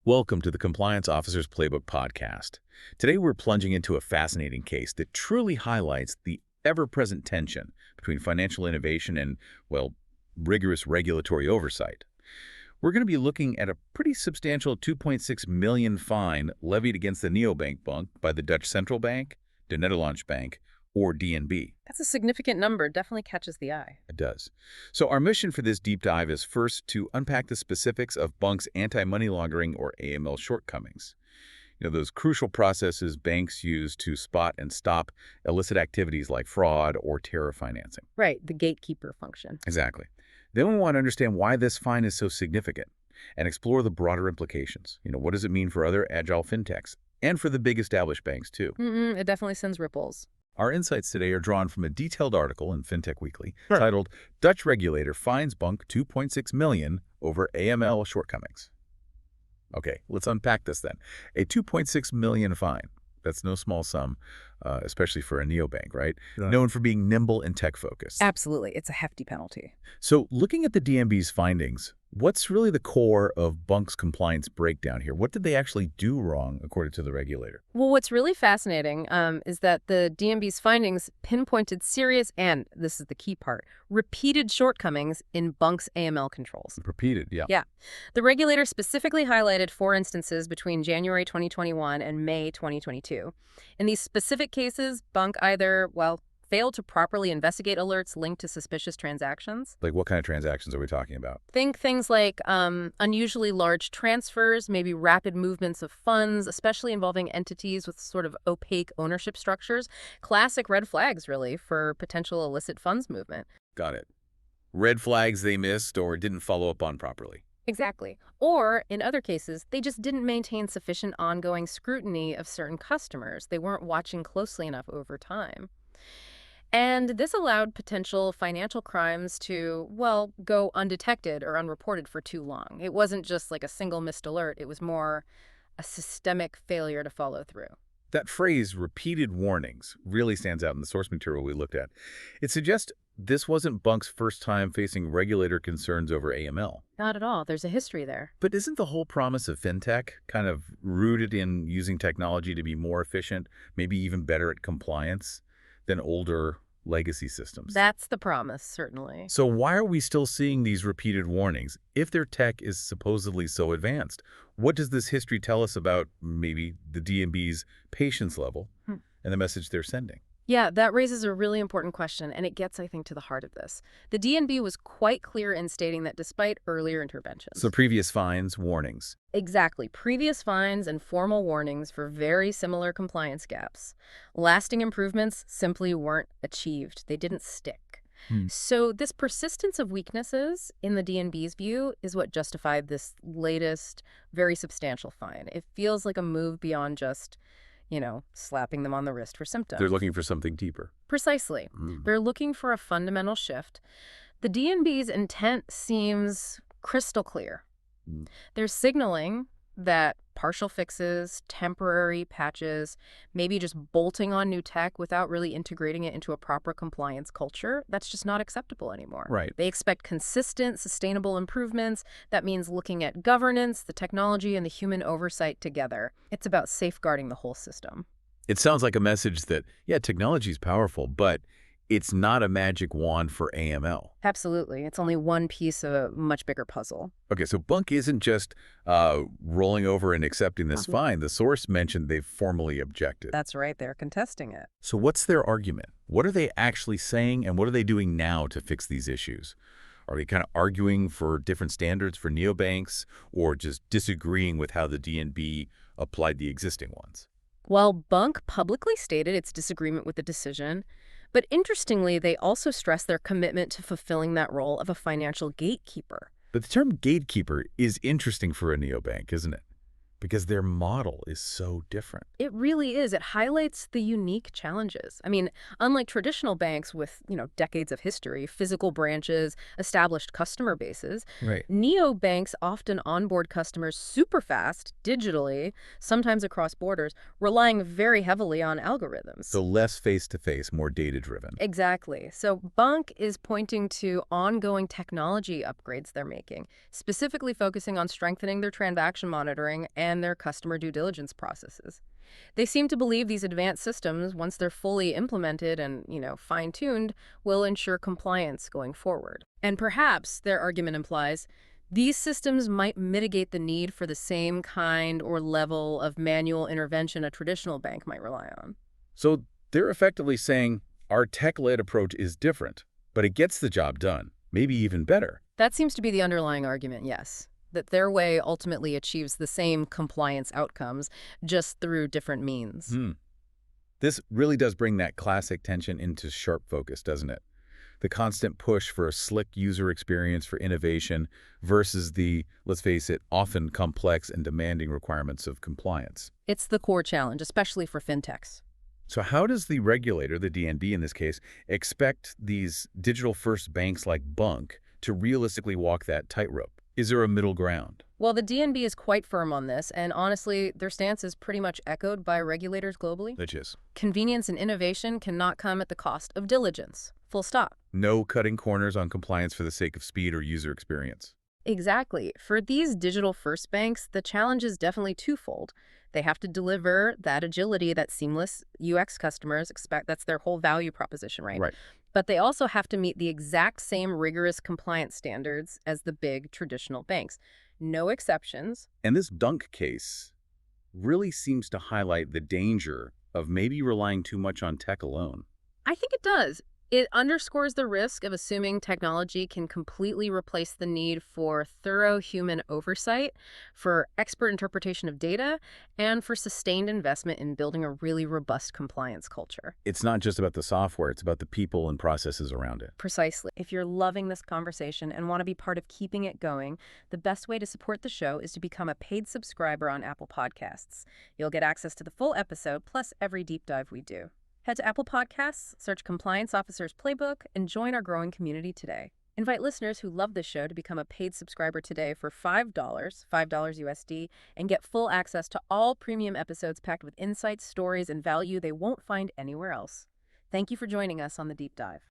Welcome to the Compliance Officer's Playbook podcast. Today we're plunging into a fascinating case that truly highlights the ever-present tension between financial innovation and, well, rigorous regulatory oversight. We're going to be looking at a pretty substantial 2.6 million fine levied against the neobank Bunq by the Dutch Central Bank, de Nederlandsche Bank, or DNB. That's a significant number. Definitely catches the eye. It does. So our mission for this deep dive is first to unpack the specifics of Bunq's anti-money laundering or AML shortcomings. Those crucial processes banks use to spot and stop illicit activities like fraud or terror financing. Right, the gatekeeper function. Exactly. Then we want to understand why this fine is so significant and explore the broader implications. What does it mean for other agile fintechs and for the big established banks too? It definitely sends ripples. Our insights today are drawn from a detailed article in Fintech Weekly titled Dutch Regulator Fines Bunq 2.6 Million Over AML Shortcomings. Okay, let's unpack this then. A 2.6 million fine. That's no small sum, especially for a neobank, right? Known for being nimble and tech-focused. Absolutely. It's a hefty penalty. So looking at the DNB's findings, what's really the core of Bunq's compliance breakdown here? What did they actually do wrong, according to the regulator? Well, what's really fascinating is that the DNB's findings pinpointed serious and, this is the key part, repeated shortcomings in Bunq's AML controls. Repeated, yeah. Yeah. The regulator specifically highlighted 4 instances between January 2021 and May 2022. In these specific cases, Bunq either, failed to properly investigate alerts linked to suspicious transactions. Like what kind of transactions are we talking about? Think things like unusually large transfers, maybe rapid movements of funds, especially involving entities with sort of opaque ownership structures. Classic red flags, really, for potential illicit funds movement. Got it. Red flags they missed or didn't follow up on properly. Exactly. Or, in other cases, they just didn't maintain sufficient ongoing scrutiny of certain customers. They weren't watching closely enough over time. And this allowed potential financial crimes to, go undetected or unreported for too long. It wasn't just like a single missed alert. It was more a systemic failure to follow through. That phrase, repeated warnings, really stands out in the source material we looked at. It suggests this wasn't Bunq's first time facing regulator concerns over AML. Not at all. There's a history there. But isn't the whole promise of fintech kind of rooted in using technology to be more efficient, maybe even better at compliance than older legacy systems? That's the promise, certainly. So why are we still seeing these repeated warnings if their tech is supposedly so advanced? What does this history tell us about maybe the DNB's patience level and the message they're sending? Yeah, that raises a really important question, and it gets, I think, to the heart of this. The DNB was quite clear in stating that despite earlier interventions... So previous fines, warnings. Exactly. Previous fines and formal warnings for very similar compliance gaps. Lasting improvements simply weren't achieved. They didn't stick. So this persistence of weaknesses, in the DNB's view, is what justified this latest, very substantial fine. It feels like a move beyond just... slapping them on the wrist for symptoms. They're looking for something deeper. Precisely. They're looking for a fundamental shift. The DNB's intent seems crystal clear. They're signaling that partial fixes, temporary patches, maybe just bolting on new tech without really integrating it into a proper compliance culture, that's just not acceptable anymore. Right. They expect consistent, sustainable improvements. That means looking at governance, the technology, and the human oversight together. It's about safeguarding the whole system. It sounds like a message that, yeah, technology is powerful, but it's not a magic wand for AML. Absolutely. It's only one piece of a much bigger puzzle. Okay, so Bunq isn't just rolling over and accepting this fine. The source mentioned they've formally objected. That's right. They're contesting it. So what's their argument? What are they actually saying, and what are they doing now to fix these issues? Are they kind of arguing for different standards for neobanks, or just disagreeing with how the DNB applied the existing ones? Well, Bunq publicly stated its disagreement with the decision. But interestingly, they also stress their commitment to fulfilling that role of a financial gatekeeper. But the term gatekeeper is interesting for a neobank, isn't it? because their model is so different. It really is. It highlights the unique challenges. I mean, unlike traditional banks with, decades of history, physical branches, established customer bases, Right. neobanks often onboard customers super fast, digitally, sometimes across borders, relying very heavily on algorithms. So less face-to-face, more data-driven. Exactly. So Bunq is pointing to ongoing technology upgrades they're making, specifically focusing on strengthening their transaction monitoring and their customer due diligence processes. They seem to believe these advanced systems, once they're fully implemented and, fine-tuned, will ensure compliance going forward. And perhaps, their argument implies, these systems might mitigate the need for the same kind or level of manual intervention a traditional bank might rely on. So they're effectively saying our tech-led approach is different, but it gets the job done, maybe even better. That seems to be the underlying argument, yes. That their way ultimately achieves the same compliance outcomes, just through different means. This really does bring that classic tension into sharp focus, doesn't it? The constant push for a slick user experience for innovation versus the, let's face it, often complex and demanding requirements of compliance. It's the core challenge, especially for fintechs. So how does the regulator, the DNB in this case, expect these digital-first banks like Bunq to realistically walk that tightrope? Is there a middle ground? Well, the DNB is quite firm on this, and honestly, their stance is pretty much echoed by regulators globally. Which is? Convenience and innovation cannot come at the cost of diligence. Full stop. No cutting corners on compliance for the sake of speed or user experience. Exactly. For these digital-first banks, the challenge is definitely twofold. They have to deliver that agility that seamless UX customers expect. That's their whole value proposition, right? Right. But they also have to meet the exact same rigorous compliance standards as the big traditional banks. No exceptions. And this Bunq case really seems to highlight the danger of maybe relying too much on tech alone. I think it does. It underscores the risk of assuming technology can completely replace the need for thorough human oversight, for expert interpretation of data, and for sustained investment in building a really robust compliance culture. It's not just about the software, it's about the people and processes around it. Precisely. If you're loving this conversation and want to be part of keeping it going, the best way to support the show is to become a paid subscriber on Apple Podcasts. You'll get access to the full episode, plus every deep dive we do. Head to Apple Podcasts, search Compliance Officer's Playbook, and join our growing community today. Invite listeners who love this show to become a paid subscriber today for $5 USD, and get full access to all premium episodes packed with insights, stories, and value they won't find anywhere else. Thank you for joining us on The Deep Dive.